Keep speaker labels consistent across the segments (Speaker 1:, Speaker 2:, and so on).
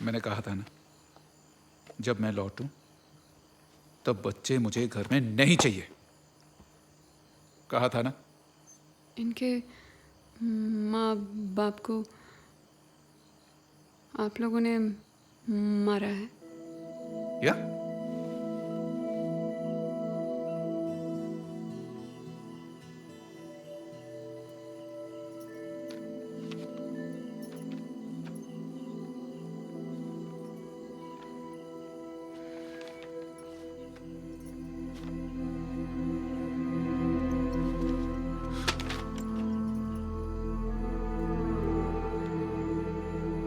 Speaker 1: मैंने कहा था ना, जब मैं लौटूं तब बच्चे मुझे घर में नहीं चाहिए। कहा था ना।
Speaker 2: इनके माँ बाप को आप लोगों ने मारा है?
Speaker 1: या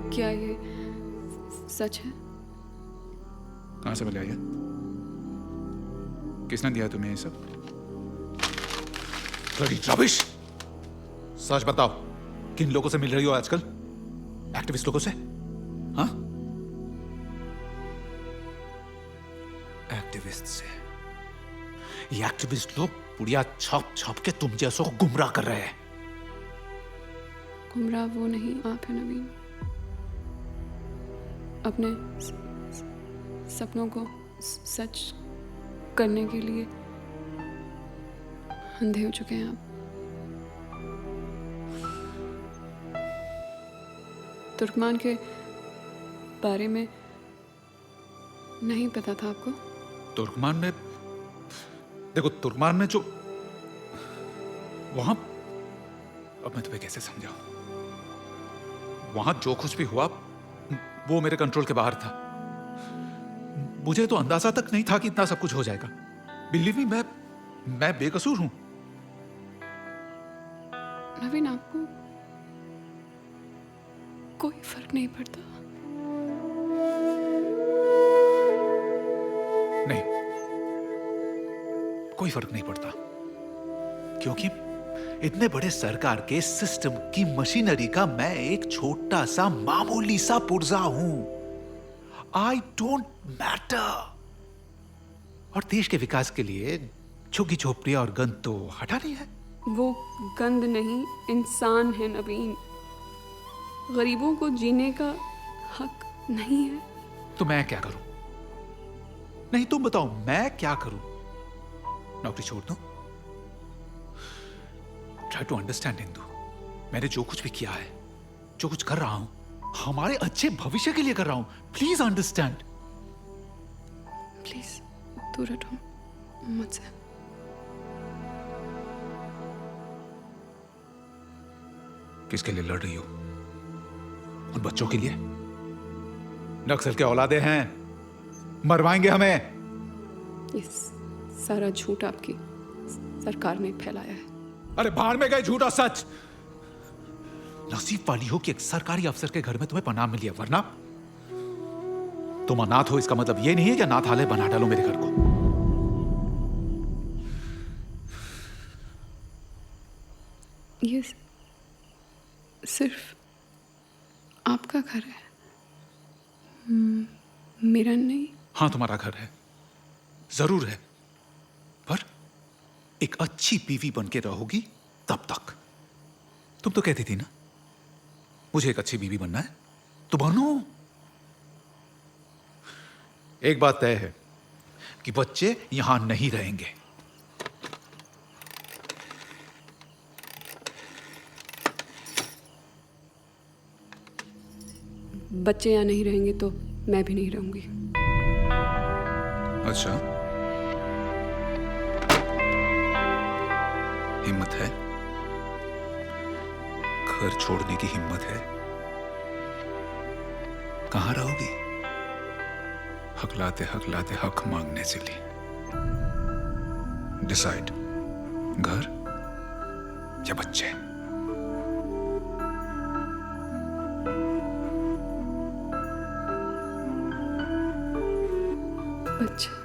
Speaker 2: क्या ये सच है?
Speaker 1: कहां से मिला ये? किसने दिया तुम्हें ये सब? Bloody rubbish! सच बताओ, किन लोगों से मिल रही हो आजकल? एक्टिविस्ट लोगों से? हाँ? एक्टिविस्ट से? ये एक्टिविस्ट लोग पुड़िया छाप छाप के तुम जैसों को गुमराह कर रहे हैं।
Speaker 2: गुमराह वो नहीं, आप है नवीन। अपने सपनों को सच करने के लिए अंधे हो चुके हैं आप। तुर्कमान के बारे में नहीं पता था आपको?
Speaker 1: तुर्कमान में, देखो तुर्कमान में जो वहां, अब मैं तुम्हें कैसे समझाऊं? वहां जो कुछ भी हुआ वो मेरे कंट्रोल के बाहर था। मुझे तो अंदाजा तक नहीं था कि इतना सब कुछ हो जाएगा। बिलीव मी, मैं बेकसूर हूं।
Speaker 2: नवीन, आपको कोई फर्क नहीं पड़ता?
Speaker 1: नहीं, कोई फर्क नहीं पड़ता, क्योंकि इतने बड़े सरकार के सिस्टम की मशीनरी का मैं एक छोटा सा मामूली सा पुर्जा हूं। I don't matter. और देश के विकास के लिए झुग्गी झोपड़ियां और गंद तो हटानी है।
Speaker 2: वो गंद नहीं, इंसान है नवीन। गरीबों को जीने का हक नहीं है?
Speaker 1: तो मैं क्या करूं? नहीं, तुम बताओ मैं क्या करूं? नौकरी छोड़ दूं? Try to understand Indu. मैंने जो कुछ भी किया है, जो कुछ कर रहा हूं, हमारे अच्छे भविष्य के लिए कर रहा हूं। Please understand.
Speaker 2: प्लीज दूर हटो मुझसे।
Speaker 1: किसके लिए लड़ रही हो? उन बच्चों के लिए? नक्सल के औलादे हैं, मरवाएंगे हमें।
Speaker 2: ये सारा झूठ आपकी सरकार ने फैलाया है।
Speaker 1: अरे भाड़ में गए झूठा सच। नसीब वाली हो कि एक सरकारी अफसर के घर में तुम्हें पनाह मिली है, वरना तुम अनाथ हो इसका मतलब ये नहीं है कि अनाथालय बना डालो मेरे घर को।
Speaker 2: ये सिर्फ आपका घर है, मेरा नहीं।
Speaker 1: हाँ, तुम्हारा घर है, जरूर है, पर एक अच्छी बीवी बन के रहोगी तब तक। तुम तो कहती थी ना, मुझे एक अच्छी बीवी बनना है, तो बनो। एक बात तय है कि बच्चे यहां नहीं रहेंगे।
Speaker 2: बच्चे यहाँ नहीं रहेंगे तो मैं भी नहीं रहूंगी।
Speaker 1: अच्छा, हिम्मत है? घर छोड़ने की हिम्मत है? कहां रहोगी? हकलाते हकलाते हक मांगने चली। डिसाइड, घर या बच्चे?
Speaker 2: बच्चे।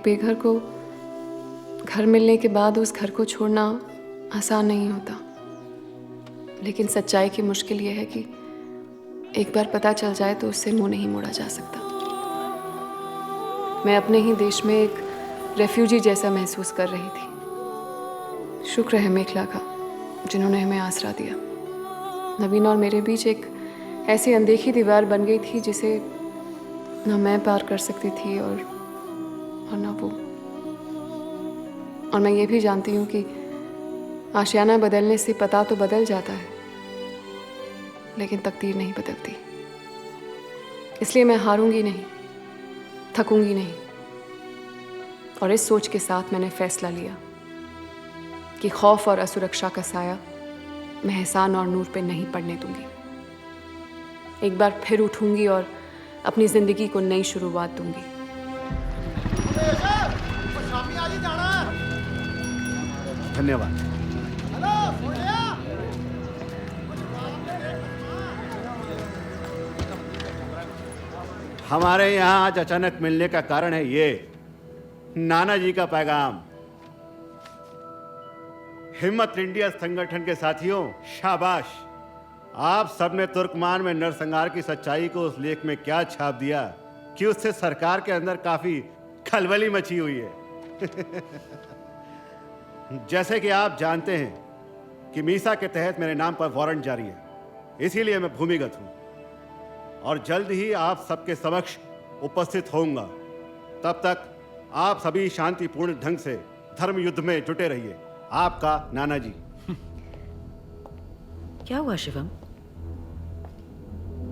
Speaker 2: बेघर को घर मिलने के बाद उस घर को छोड़ना आसान नहीं होता, लेकिन सच्चाई की मुश्किल यह है कि एक बार पता चल जाए तो उससे मुंह नहीं मोड़ा जा सकता। मैं अपने ही देश में एक रेफ्यूजी जैसा महसूस कर रही थी। शुक्र है मेखला का, जिन्होंने हमें आसरा दिया। नवीन और मेरे बीच एक ऐसी अनदेखी दीवार बन गई थी जिसे ना मैं पार कर सकती थी और ना वो। और मैं ये भी जानती हूँ कि आशियाना बदलने से पता तो बदल जाता है, लेकिन तकदीर नहीं बदलती। इसलिए मैं हारूंगी नहीं, थकूंगी नहीं। और इस सोच के साथ मैंने फैसला लिया कि खौफ और असुरक्षा का साया मैं एहसान और नूर पे नहीं पड़ने दूंगी। एक बार फिर उठूंगी और अपनी जिंदगी को नई शुरुआत दूंगी।
Speaker 3: धन्यवाद। हमारे यहाँ आज अचानक मिलने का कारण है ये नाना जी का पैगाम। हिम्मत इंडिया संगठन के साथियों, शाबाश। आप सबने तुर्कमान में नरसंहार की सच्चाई को उस लेख में क्या छाप दिया कि उससे सरकार के अंदर काफी खलबली मची हुई है। जैसे कि आप जानते हैं कि मीसा के तहत मेरे नाम पर वारंट जारी है, इसीलिए मैं भूमिगत हूं और जल्द ही आप सबके समक्ष उपस्थित होऊंगा। तब तक आप सभी शांतिपूर्ण ढंग से धर्म युद्ध में जुटे रहिए। आपका नाना जी।
Speaker 4: क्या हुआ शिवम?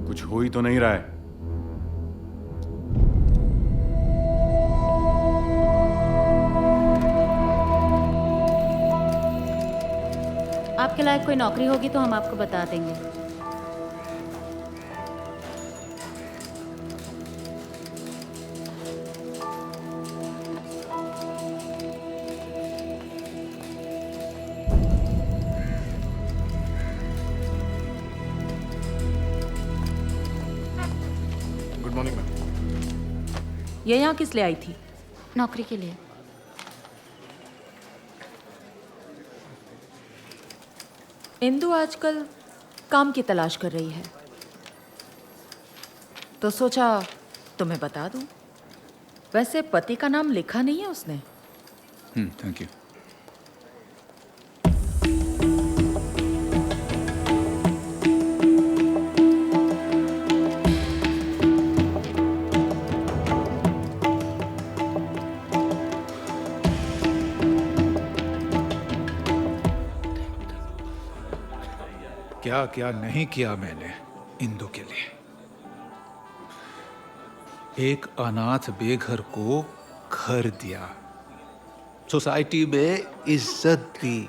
Speaker 5: कुछ हो ही तो नहीं रहा है।
Speaker 4: आपके लायक कोई नौकरी होगी तो हम आपको बता देंगे।
Speaker 5: Good morning ma'am.
Speaker 4: ये यहाँ किस लिए आई थी?
Speaker 6: नौकरी के लिए।
Speaker 4: इंदु आजकल काम की तलाश कर रही है, तो सोचा तुम्हें बता दूं। वैसे पति का नाम लिखा नहीं है उसने।
Speaker 1: Thank you. क्या क्या नहीं किया मैंने इंदु के लिए। एक अनाथ बेघर को घर दिया, सोसाइटी में इज्जत दी,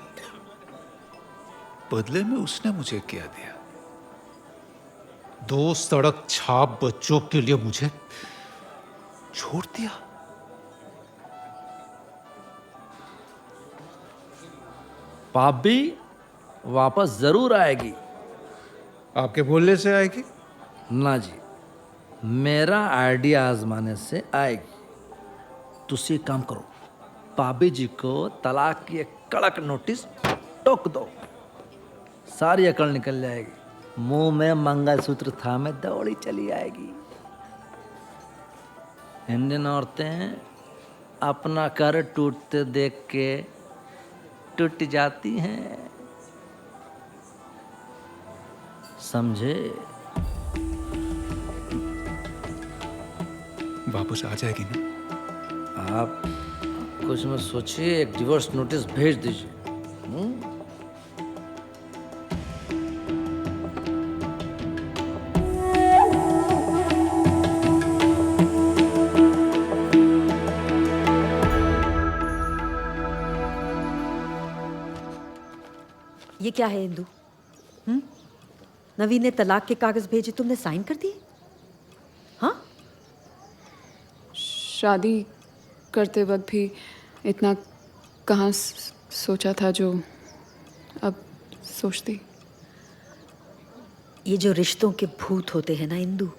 Speaker 1: बदले में उसने मुझे क्या दिया? 2 सड़क छाप बच्चों के लिए मुझे छोड़ दिया।
Speaker 7: भाभी वापस जरूर आएगी।
Speaker 1: आपके बोलने से आएगी?
Speaker 7: ना जी, मेरा आइडिया आजमाने से आएगी। तुसी एक काम करो, भाभी जी को तलाक की एक कड़क नोटिस ठोक दो, सारी अकल निकल जाएगी। मुंह में मंगलसूत्र थामे दौड़ी चली आएगी। इंडियन औरतें अपना घर टूटते देख के टूट जाती हैं, समझे?
Speaker 1: वापस आ जाएगी ना?
Speaker 7: आप कुछ मत सोचिए, एक डिवोर्स नोटिस भेज दीजिए।
Speaker 4: ये क्या है इंदु? नवीन ने तलाक के कागज भेजे, तुमने साइन कर दिए? हाँ?
Speaker 2: शादी करते वक्त भी इतना कहाँ सोचा था जो अब सोचती।
Speaker 4: ये जो रिश्तों के भूत होते हैं ना इंदु,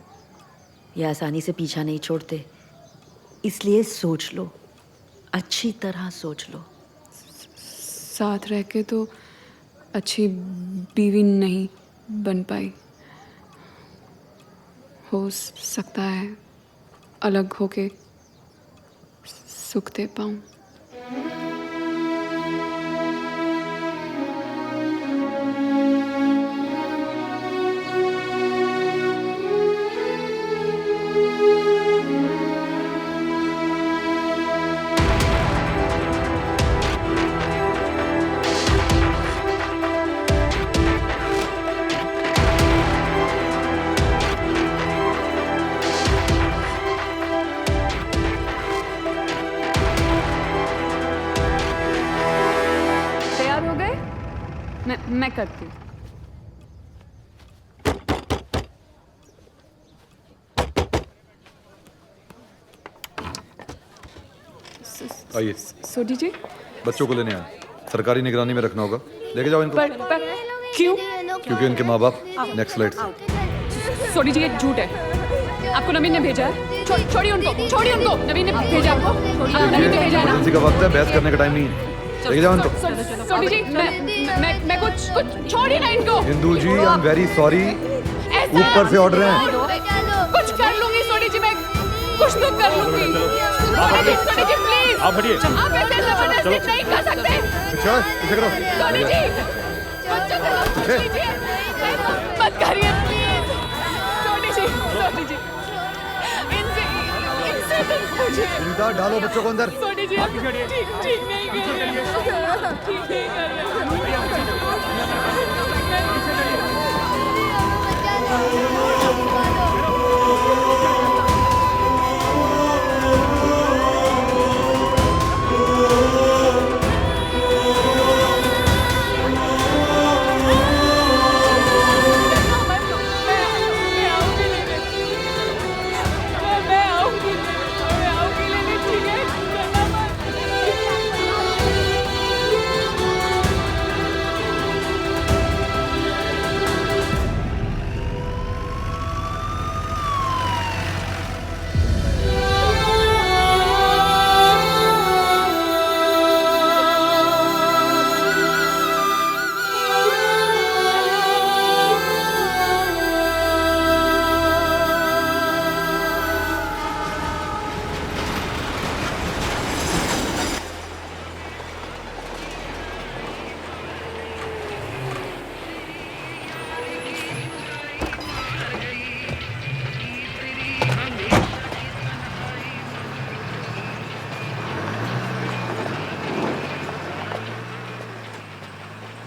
Speaker 4: ये आसानी से पीछा नहीं छोड़ते। इसलिए सोच लो, अच्छी तरह सोच लो।
Speaker 2: साथ रह के तो अच्छी बीवी नहीं बन पाई, हो सकता है अलग होके सुख दे पाऊं। तैयार हो गए? मैं करती हूँ।
Speaker 6: आइए,
Speaker 2: सोडी जी,
Speaker 6: बच्चों को लेने आए। सरकारी निगरानी में रखना होगा। लेके जाओ इनको।
Speaker 2: पर क्यों?
Speaker 6: क्योंकि इनके माँ बाप नेक्स्ट स्लाइड से।
Speaker 2: सोडी जी, ये झूठ है। आपको नवीन ने भेजा है। छोड़िए उनको, छोड़िए उनको। नवीन ने भेजा आपको। नवीन ने भेजा है ना?
Speaker 6: इमरजेंसी का वक्त है, बहस करने का टाइम नहीं है। लेके जाओ इनको।
Speaker 2: सोडी जी, मैं कुछ छोड़िए ना इनको।
Speaker 6: हिंदू जी, आई एम वेरी सॉरी। ऊपर से ऑर्डर है।
Speaker 2: कुछ कर लूंगी सोडी जी, मैं कुछ तो कर लूंगी। सोडी जी प्लीज,
Speaker 3: आप हटिए।
Speaker 2: आप ऐसे जबरदस्ती नहीं कर सकते।
Speaker 6: अच्छा, पीछे करो।
Speaker 2: सोडी जी, बच्चों को सोडी जी, मत करिए प्लीज। सोडी जी, इनसे पूछिए।
Speaker 6: सुनीता, डालो बच्चों को अंदर।
Speaker 2: सोडी जी, ठीक नहीं कर रहे, ठीक नहीं कर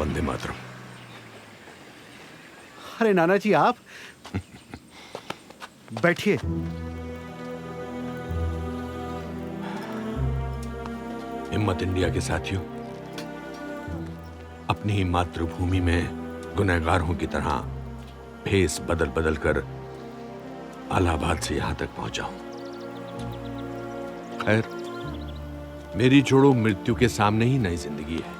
Speaker 8: वंदे मातरम।
Speaker 3: अरे नाना जी, आप बैठिए।
Speaker 8: हिम्मत इंडिया के साथियों, अपनी ही मातृभूमि में गुनहगारों की तरह भेस बदल बदल कर इलाहाबाद से यहां तक पहुंचा हूं। खैर, मेरी छोड़ो मृत्यु के सामने ही नई जिंदगी है।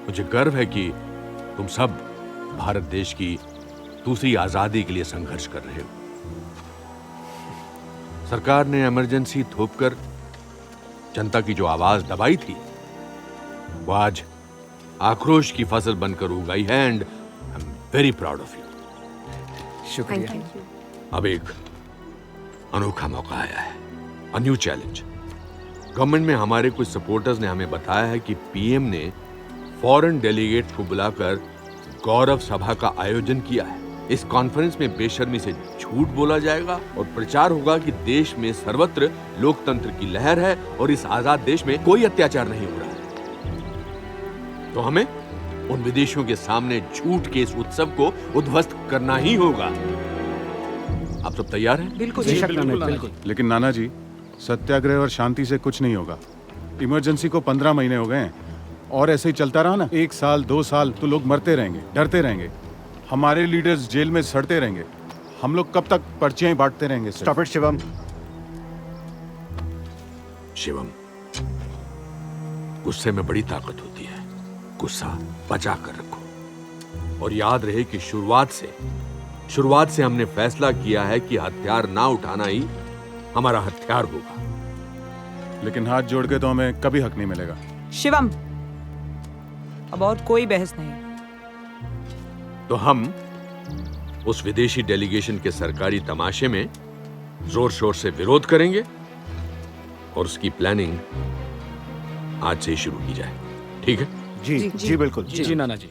Speaker 8: मुझे गर्व है कि तुम सब भारत देश की दूसरी आजादी के लिए संघर्ष कर रहे हो। सरकार ने इमरजेंसी थोपकर जनता की जो आवाज दबाई थी, वो आज आक्रोश की फसल बनकर उगाई है। And I am very proud of you.
Speaker 7: शुक्रिया।
Speaker 8: अब एक अनोखा मौका आया है, अ न्यू चैलेंज। गवर्नमेंट में हमारे कुछ सपोर्टर्स ने हमें बताया है कि पीएम ने फॉरेन डेलीगेट्स को बुलाकर गौरव सभा का आयोजन किया है। इस कॉन्फ्रेंस में बेशर्मी से झूठ बोला जाएगा और प्रचार होगा कि देश में सर्वत्र लोकतंत्र की लहर है और इस आजाद देश में कोई अत्याचार नहीं हो रहा है। तो हमें उन विदेशियों के सामने झूठ के इस उत्सव को उद्ध्वस्त करना ही होगा। आप सब तैयार हैं?
Speaker 5: बिल्कुल। लेकिन नाना जी, सत्याग्रह और शांति से कुछ नहीं होगा। इमरजेंसी को 15 महीने हो गए हैं और ऐसे ही चलता रहा ना, 1 साल 2 साल तो लोग मरते रहेंगे, डरते रहेंगे, हमारे लीडर्स जेल में सड़ते रहेंगे। हम लोग कब तक पर्चियां बांटते रहेंगे?
Speaker 3: Stop it Shivam.
Speaker 8: शिवम, गुस्से में बड़ी ताकत होती है। गुस्सा बचा कर रखो और याद रहे कि शुरुआत से हमने फैसला किया है कि हथियार ना उठाना ही हमारा हथियार होगा।
Speaker 5: लेकिन हाथ जोड़ के तो हमें कभी हक नहीं मिलेगा।
Speaker 9: शिवम, अब और कोई बहस नहीं।
Speaker 8: तो हम उस विदेशी डेलीगेशन के सरकारी तमाशे में जोर शोर से विरोध करेंगे और उसकी प्लानिंग आज से ही शुरू की जाए। ठीक है?
Speaker 3: जी जी बिल्कुल
Speaker 10: जी नाना जी।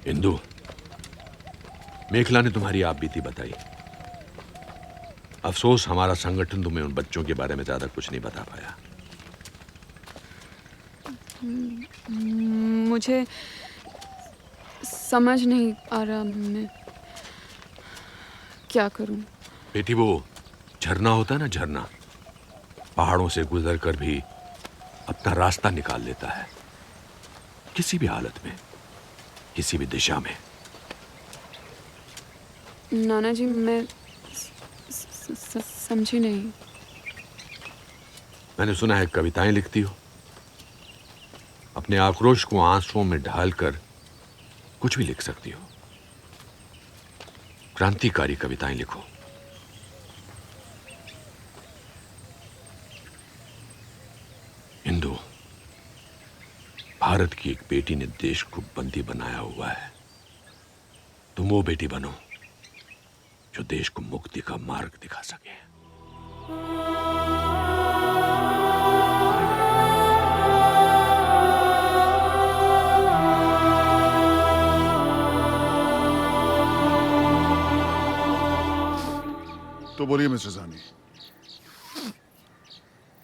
Speaker 8: इंदु, मेखला ने तुम्हारी आप बीती बताई। अफसोस हमारा संगठन तुम्हें उन बच्चों के बारे में ज्यादा कुछ नहीं बता पाया।
Speaker 2: मुझे समझ नहीं आ रहा मैं क्या करूं।
Speaker 8: बेटी, वो झरना होता है ना, झरना पहाड़ों से गुजर कर भी अपना रास्ता निकाल लेता है, किसी भी हालत में, किसी भी दिशा में।
Speaker 2: नाना जी, मैं समझी नहीं।
Speaker 8: मैंने सुना है कविताएं लिखती हो। अपने आक्रोश को आंसुओं में ढालकर कुछ भी लिख सकती हो। क्रांतिकारी कविताएं लिखो। इंदु, भारत की एक बेटी ने देश को बंदी बनाया हुआ है। तुम वो बेटी बनो जो देश को मुक्ति का मार्ग दिखा सके।
Speaker 5: तो बोलिए मिस्टर साहनी,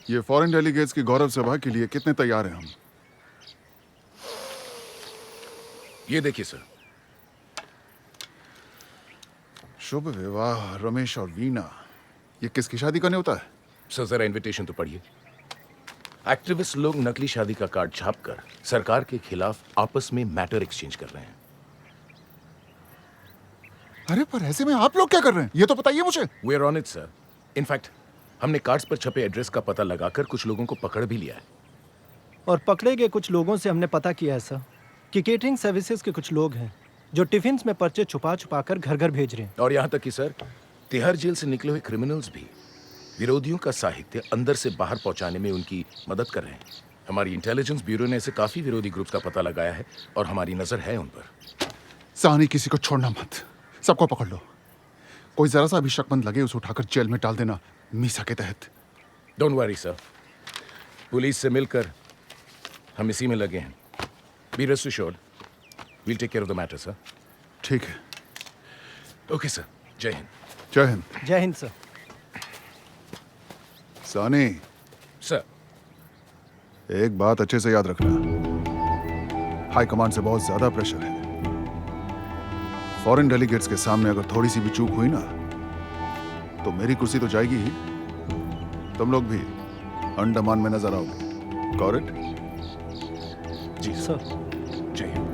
Speaker 5: ये फॉरेन डेलीगेट्स की गौरव सभा के लिए कितने तैयार हैं हम?
Speaker 10: ये देखिए सर।
Speaker 5: शुभ विवाह रमेश और वीणा, ये किसकी शादी करने होता है?
Speaker 10: सर जरा इनविटेशन तो पढ़िए। एक्टिविस्ट लोग नकली शादी का कार्ड छापकर सरकार के खिलाफ आपस में मैटर एक्सचेंज कर रहे हैं।
Speaker 5: अरे पर ऐसे में आप लोग क्या कर रहे हैं, ये तो बताइए मुझे।
Speaker 10: We are on it sir. In fact हमने कार्ड्स पर छपे एड्रेस का पता लगाकर कुछ लोगों को पकड़ भी लिया है।
Speaker 11: और पकड़े गए कुछ लोगों से हमने पता किया है सर कि केटरिंग सर्विसेज के कुछ लोग हैं जो टिफिन में पर्चे छुपा छुपा कर घर घर भेज रहे हैं।
Speaker 10: और यहाँ तक कि सर, तिहाड़ जेल से निकले हुए क्रिमिनल्स भी विरोधियों का साहित्य अंदर से बाहर पहुंचाने में उनकी मदद कर रहे हैं। हमारी इंटेलिजेंस ब्यूरो ने ऐसे काफी विरोधी ग्रुप्स का पता लगाया है और हमारी नजर है उन पर।
Speaker 5: साहनी, किसी को छोड़ना मत, सबको पकड़ लो। कोई जरा सा भी शकमंद लगे उसे उठाकर जेल में डाल देना, मीसा के तहत।
Speaker 10: डोंट वरी सर, पुलिस से मिलकर हम इसी में लगे हैं। Be rest assured, we'll take care of the matter sir.
Speaker 5: ठीक है।
Speaker 10: ओके सर, जय हिंद।
Speaker 5: जय हिंद।
Speaker 11: जय हिंद सर।
Speaker 5: सानी
Speaker 10: सर,
Speaker 5: एक बात अच्छे से याद रखना, हाई कमांड से बहुत ज्यादा प्रेशर है। फॉरेन डेलीगेट्स के सामने अगर थोड़ी सी भी चूक हुई ना तो मेरी कुर्सी तो जाएगी ही, तुम लोग भी अंडमान में नजर आओगे। Got it?
Speaker 10: जी
Speaker 11: सर।
Speaker 10: जय हिंद।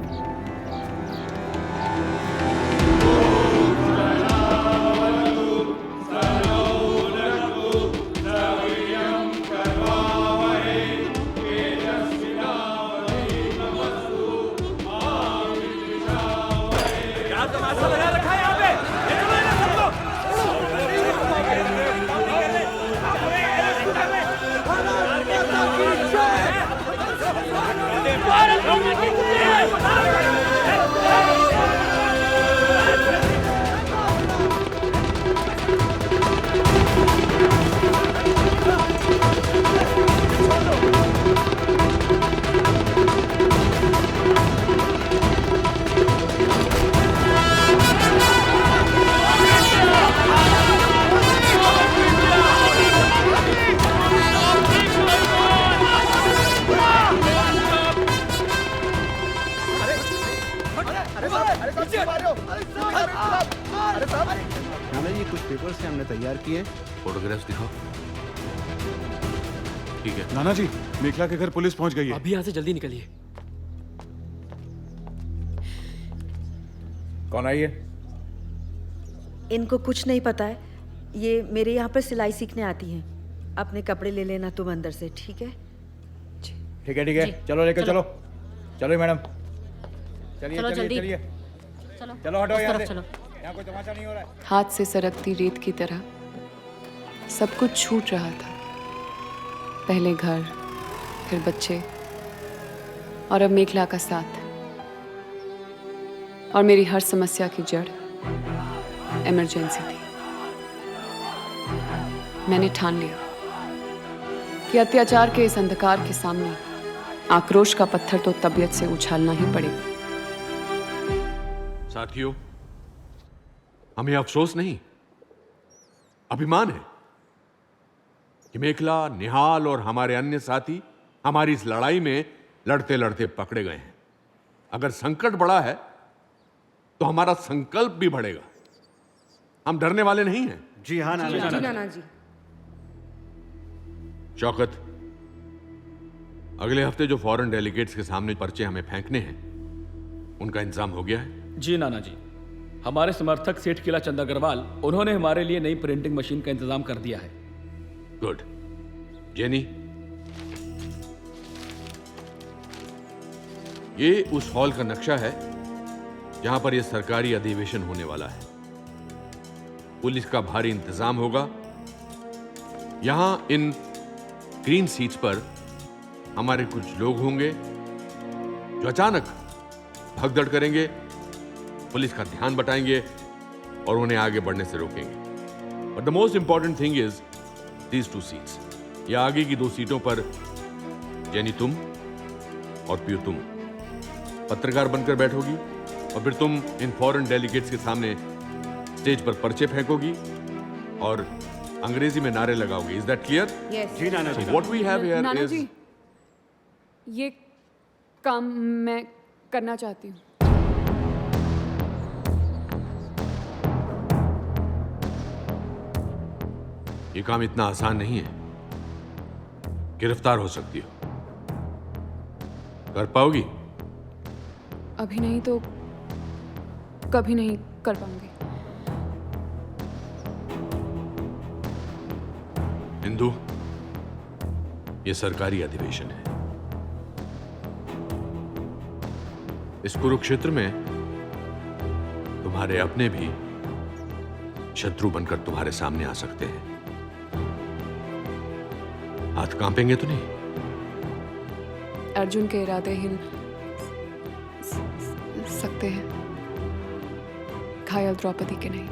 Speaker 3: ये कुछ पेपर से हमने तैयार किए।
Speaker 8: फोटोग्राफ्स दिखाओ। ठीक है।
Speaker 5: नाना जी, मेखला के घर पुलिस पहुंच गई है।
Speaker 9: अभी यहाँ से जल्दी निकलिए।
Speaker 10: कौन आई है?
Speaker 12: इनको कुछ नहीं पता है। ये मेरे यहाँ पर सिलाई सीखने आती हैं। अपने कपड़े ले लेना तुम अंदर से, ठीक है?
Speaker 10: ठीक है, चलो लेकर चलो। चलो मैडम, चलिए
Speaker 12: चलो,
Speaker 10: चलिए
Speaker 12: जल्दी।
Speaker 10: चलिए। चलो हटो यहाँ से। यहाँ कोई तमाशा नहीं हो रहा है।
Speaker 2: हाथ से सरकती रेत की तरह सब कुछ छूट रहा था। पहले घर, फिर बच्चे और अब मेखला का साथ। और मेरी हर समस्या की जड़ इमरजेंसी थी। मैंने ठान लिया कि अत्याचार के इस अंधकार के सामने आक्रोश का पत्थर तो तबीयत से उछालना ही पड़ेगा।
Speaker 8: साथियों, हमें अफसोस नहीं, अभिमान है कि मेखला, निहाल और हमारे अन्य साथी हमारी इस लड़ाई में लड़ते लड़ते पकड़े गए हैं। अगर संकट बड़ा है तो हमारा संकल्प भी बढ़ेगा। हम डरने वाले नहीं हैं।
Speaker 3: जी हाँ नाना जी।
Speaker 8: शौकत, अगले हफ्ते जो फॉरेन डेलीगेट्स के सामने पर्चे हमें फेंकने हैं, उनका इंतजाम हो गया है?
Speaker 13: जी नाना जी, हमारे समर्थक सेठ किला चंद अग्रवाल, उन्होंने हमारे लिए नई प्रिंटिंग मशीन का इंतजाम कर दिया है।
Speaker 8: गुड। जेनी, ये उस हॉल का नक्शा है जहां पर यह सरकारी अधिवेशन होने वाला है। पुलिस का भारी इंतजाम होगा। यहां इन ग्रीन सीट्स पर हमारे कुछ लोग होंगे जो अचानक भगदड़ करेंगे, पुलिस का ध्यान बटाएंगे और उन्हें आगे बढ़ने से रोकेंगे। But the most important thing is these 2 seats. या आगे की 2 सीटों पर जेनी तुम और पियो तुम पत्रकार बनकर बैठोगी और फिर तुम इन फॉरेन डेलीगेट्स के सामने स्टेज पर पर्चे फेंकोगी और अंग्रेजी में नारे लगाओगे। Is that clear?
Speaker 3: जी नाना जी।
Speaker 8: व्हाट वी हैव हियर
Speaker 2: नाना
Speaker 8: इज
Speaker 2: जी, ये काम मैं करना चाहती हूँ।
Speaker 8: ये काम इतना आसान नहीं है। गिरफ्तार हो सकती हो। कर पाओगी?
Speaker 2: अभी नहीं तो कभी नहीं कर पाऊंगी।
Speaker 8: हिंदू, ये सरकारी अधिवेशन है। इस कुरुक्षेत्र में तुम्हारे अपने भी शत्रु बनकर तुम्हारे सामने आ सकते हैं। हाथ कांपेंगे तो नहीं?
Speaker 2: अर्जुन के इरादे हिल सकते हैं, घायल द्रौपदी के नहीं।